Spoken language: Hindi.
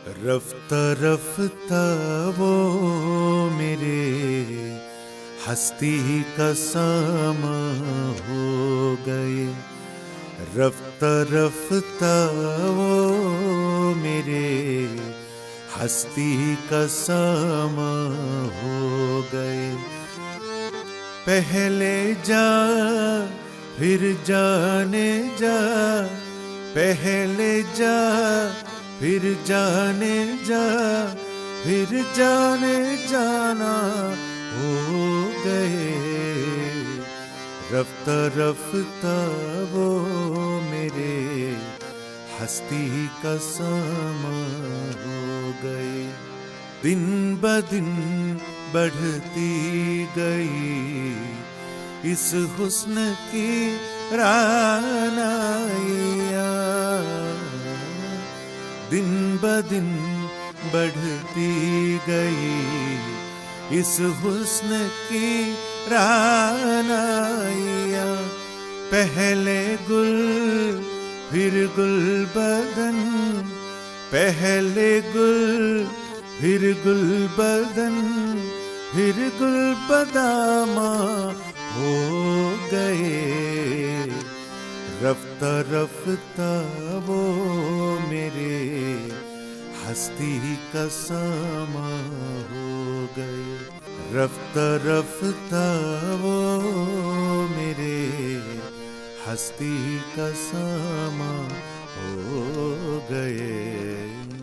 रफ्ता रफ्ता वो मेरे हस्ती का सामा हो गए। रफ्ता रफ्ता वो मेरे हस्ती का सामा हो गए। पहले जा फिर जाने जा, पहले जा फिर जाने जा, फिर जाने जाना हो गए। रफ्ता रफ्ता वो मेरे हस्ती का सामा हो गए। दिन ब दिन बढ़ती गई इस हुस्न की रानाइयाँ, दिन ब दिन बढ़ती गई इस हुस्न की रानाइयाँ। पहले गुल फिर गुल बदन, पहले गुल फिर गुल बदन, फिर गुल बदामा हो गए। रफ्ता रफ्ता वो मेरे हस्ती का सामा हो गए। रफ्ता रफ्ता वो मेरे हस्ती का सामा हो गए।